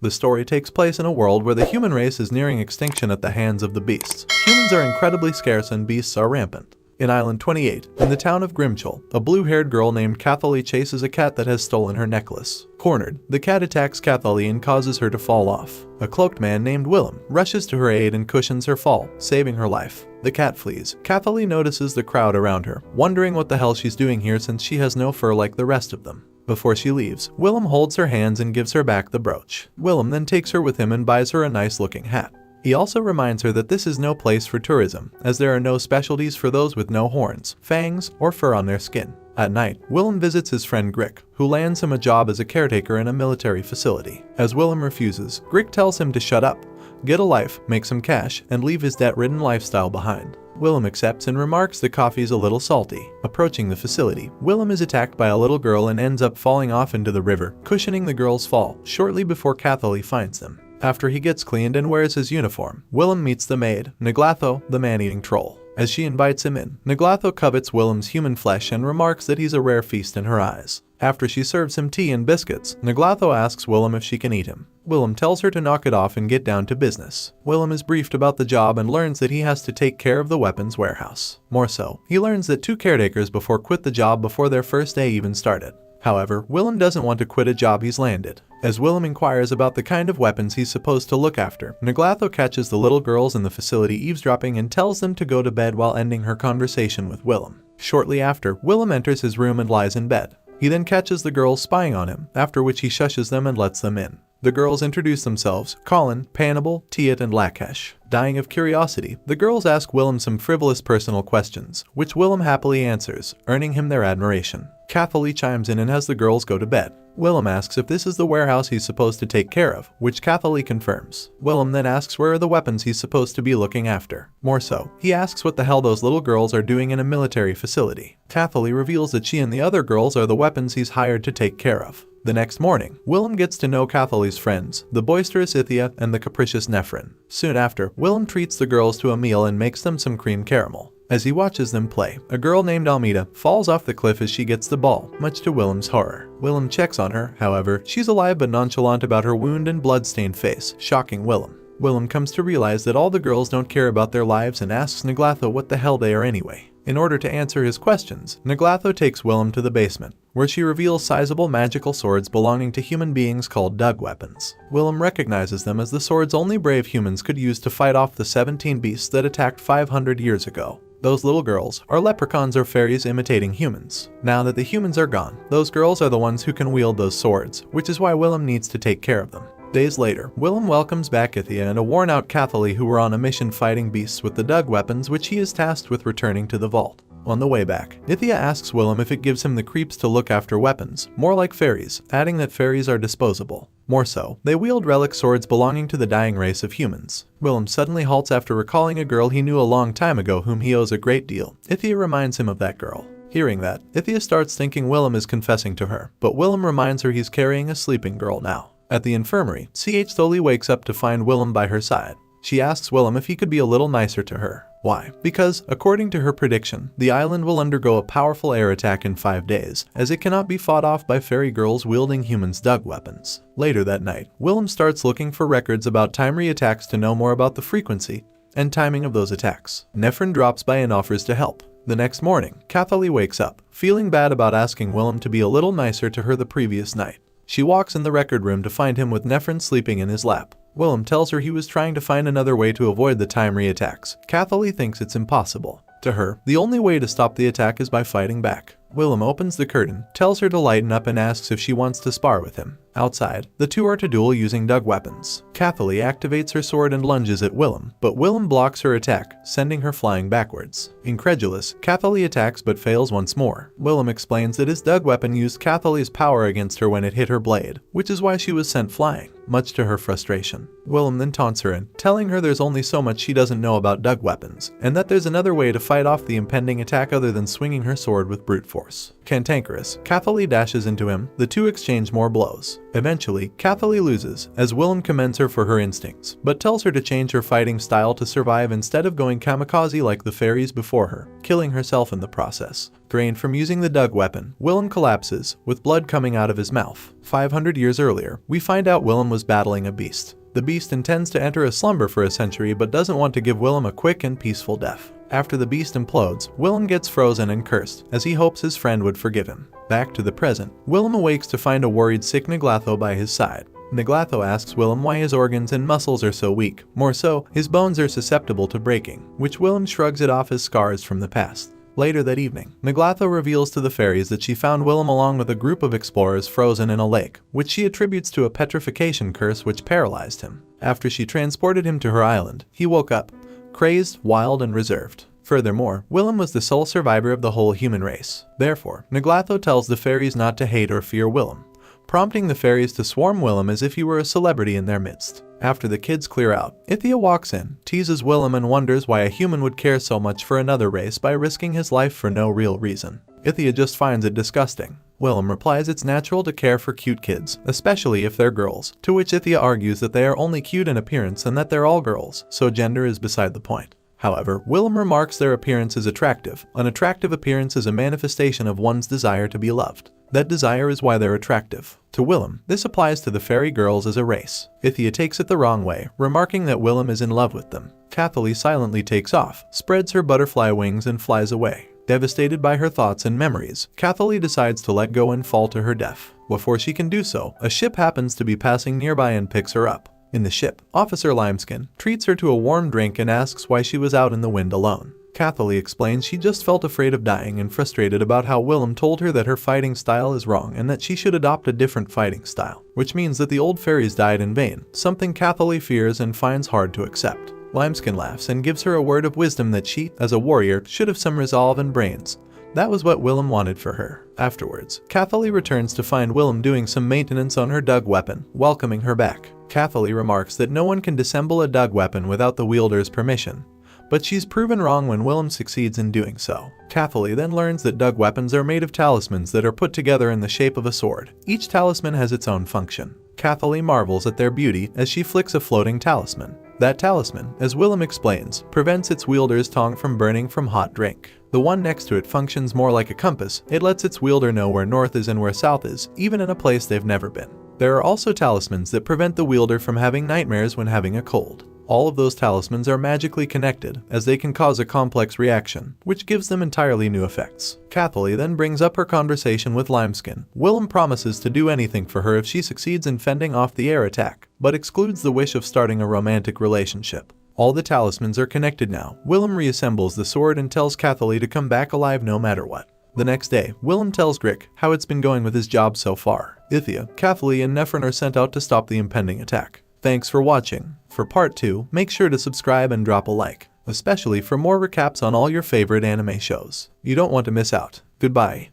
The story takes place in a world where the human race is nearing extinction at the hands of the beasts. Humans are incredibly scarce and beasts are rampant. In Island 28, in the town of Grimchel, a blue-haired girl named Cathalie chases a cat that has stolen her necklace. Cornered, the cat attacks Cathalie and causes her to fall off. A cloaked man named Willem rushes to her aid and cushions her fall, saving her life. The cat flees. Cathalie notices the crowd around her, wondering what the hell she's doing here since she has no fur like the rest of them. Before she leaves, Willem holds her hands and gives her back the brooch. Willem then takes her with him and buys her a nice-looking hat. He also reminds her that this is no place for tourism, as there are no specialties for those with no horns, fangs, or fur on their skin. At night, Willem visits his friend Grick, who lands him a job as a caretaker in a military facility. As Willem refuses, Grick tells him to shut up, get a life, make some cash, and leave his debt-ridden lifestyle behind. Willem accepts and remarks the coffee's a little salty. Approaching the facility, Willem is attacked by a little girl and ends up falling off into the river, cushioning the girl's fall, shortly before Cathalie finds them. After he gets cleaned and wears his uniform, Willem meets the maid, Naglatho, the man-eating troll. As she invites him in, Naglatho covets Willem's human flesh and remarks that he's a rare feast in her eyes. After she serves him tea and biscuits, Naglatho asks Willem if she can eat him. Willem tells her to knock it off and get down to business. Willem is briefed about the job and learns that he has to take care of the weapons warehouse. More so, he learns that 2 caretakers before quit the job before their first day even started. However, Willem doesn't want to quit a job he's landed. As Willem inquires about the kind of weapons he's supposed to look after, Naglatho catches the little girls in the facility eavesdropping and tells them to go to bed while ending her conversation with Willem. Shortly after, Willem enters his room and lies in bed. He then catches the girls spying on him, after which he shushes them and lets them in. The girls introduce themselves, Colin, Panable, Tiet, and Lakesh. Dying of curiosity, the girls ask Willem some frivolous personal questions, which Willem happily answers, earning him their admiration. Cathalie chimes in and has the girls go to bed. Willem asks if this is the warehouse he's supposed to take care of, which Cathalie confirms. Willem then asks where are the weapons he's supposed to be looking after. More so, he asks what the hell those little girls are doing in a military facility. Cathalie reveals that she and the other girls are the weapons he's hired to take care of. The next morning, Willem gets to know Cathalie's friends, the boisterous Ithia and the capricious Nephrin. Soon after, Willem treats the girls to a meal and makes them some cream caramel. As he watches them play, a girl named Almeida falls off the cliff as she gets the ball, much to Willem's horror. Willem checks on her, however, she's alive but nonchalant about her wound and blood-stained face, shocking Willem. Willem comes to realize that all the girls don't care about their lives and asks Naglatho what the hell they are anyway. In order to answer his questions, Naglatho takes Willem to the basement, where she reveals sizable magical swords belonging to human beings called dug weapons. Willem recognizes them as the swords only brave humans could use to fight off the 17 beasts that attacked 500 years ago. Those little girls are leprechauns or fairies imitating humans. Now that the humans are gone, those girls are the ones who can wield those swords, which is why Willem needs to take care of them. Days later, Willem welcomes back Ithia and a worn-out Cathalie who were on a mission fighting beasts with the dug weapons which he is tasked with returning to the vault. On the way back, Ithia asks Willem if it gives him the creeps to look after weapons, more like fairies, adding that fairies are disposable. More so, they wield relic swords belonging to the dying race of humans. Willem suddenly halts after recalling a girl he knew a long time ago whom he owes a great deal. Ithia reminds him of that girl. Hearing that, Ithia starts thinking Willem is confessing to her, but Willem reminds her he's carrying a sleeping girl now. At the infirmary, CH slowly wakes up to find Willem by her side. She asks Willem if he could be a little nicer to her. Why? Because, according to her prediction, the island will undergo a powerful air attack in 5 days, as it cannot be fought off by fairy girls wielding humans' dug weapons. Later that night, Willem starts looking for records about time attacks to know more about the frequency and timing of those attacks. Nephrin drops by and offers to help. The next morning, Cathalie wakes up, feeling bad about asking Willem to be a little nicer to her the previous night. She walks in the record room to find him with Nephrin sleeping in his lap. Willem tells her he was trying to find another way to avoid the time attacks. Cathalie thinks it's impossible. To her, the only way to stop the attack is by fighting back. Willem opens the curtain, tells her to lighten up and asks if she wants to spar with him. Outside, the two are to duel using dug weapons. Cathalie activates her sword and lunges at Willem, but Willem blocks her attack, sending her flying backwards. Incredulous, Cathalie attacks but fails once more. Willem explains that his dug weapon used Cathalie's power against her when it hit her blade, which is why she was sent flying, much to her frustration. Willem then taunts her in, telling her there's only so much she doesn't know about dug weapons, and that there's another way to fight off the impending attack other than swinging her sword with brute force. Cantankerous, Cathalie dashes into him, the two exchange more blows. Eventually, Cathalie loses, as Willem commends her for her instincts, but tells her to change her fighting style to survive instead of going kamikaze like the fairies before her, killing herself in the process. Drained from using the dug weapon, Willem collapses, with blood coming out of his mouth. 500 years earlier, we find out Willem was battling a beast. The beast intends to enter a slumber for a century but doesn't want to give Willem a quick and peaceful death. After the beast implodes, Willem gets frozen and cursed, as he hopes his friend would forgive him. Back to the present, Willem awakes to find a worried sick Naglatho by his side. Naglatho asks Willem why his organs and muscles are so weak. More so, his bones are susceptible to breaking, which Willem shrugs it off as scars from the past. Later that evening, Naglatho reveals to the fairies that she found Willem along with a group of explorers frozen in a lake, which she attributes to a petrification curse which paralyzed him. After she transported him to her island, he woke up, crazed, wild, and reserved. Furthermore, Willem was the sole survivor of the whole human race. Therefore, Naglatho tells the fairies not to hate or fear Willem, prompting the fairies to swarm Willem as if he were a celebrity in their midst. After the kids clear out, Ithia walks in, teases Willem and wonders why a human would care so much for another race by risking his life for no real reason. Ithia just finds it disgusting. Willem replies it's natural to care for cute kids, especially if they're girls, to which Ithia argues that they are only cute in appearance and that they're all girls, so gender is beside the point. However, Willem remarks their appearance is attractive. An attractive appearance is a manifestation of one's desire to be loved. That desire is why they're attractive. To Willem, this applies to the fairy girls as a race. Ithia takes it the wrong way, remarking that Willem is in love with them. Catholi silently takes off, spreads her butterfly wings and flies away. Devastated by her thoughts and memories, Catholi decides to let go and fall to her death. Before she can do so, a ship happens to be passing nearby and picks her up. In the ship, Officer Limeskin treats her to a warm drink and asks why she was out in the wind alone. Catholi explains she just felt afraid of dying and frustrated about how Willem told her that her fighting style is wrong and that she should adopt a different fighting style, which means that the old fairies died in vain, something Catholi fears and finds hard to accept. Limeskin laughs and gives her a word of wisdom that she, as a warrior, should have some resolve and brains. That was what Willem wanted for her. Afterwards, Catholi returns to find Willem doing some maintenance on her dug weapon, welcoming her back. Catholi remarks that no one can disassemble a dug weapon without the wielder's permission, but she's proven wrong when Willem succeeds in doing so. Catholi then learns that dug weapons are made of talismans that are put together in the shape of a sword. Each talisman has its own function. Catholi marvels at their beauty as she flicks a floating talisman. That talisman, as Willem explains, prevents its wielder's tongue from burning from hot drink. The one next to it functions more like a compass. It lets its wielder know where north is and where south is, even in a place they've never been. There are also talismans that prevent the wielder from having nightmares when having a cold. All of those talismans are magically connected, as they can cause a complex reaction, which gives them entirely new effects. Catholi then brings up her conversation with Limeskin. Willem promises to do anything for her if she succeeds in fending off the air attack, but excludes the wish of starting a romantic relationship. All the talismans are connected now. Willem reassembles the sword and tells Catholi to come back alive no matter what. The next day, Willem tells Grick how it's been going with his job so far. Ithia, Catholi, and Nephron are sent out to stop the impending attack. Thanks for watching. For part 2, make sure to subscribe and drop a like, especially for more recaps on all your favorite anime shows. You don't want to miss out. Goodbye.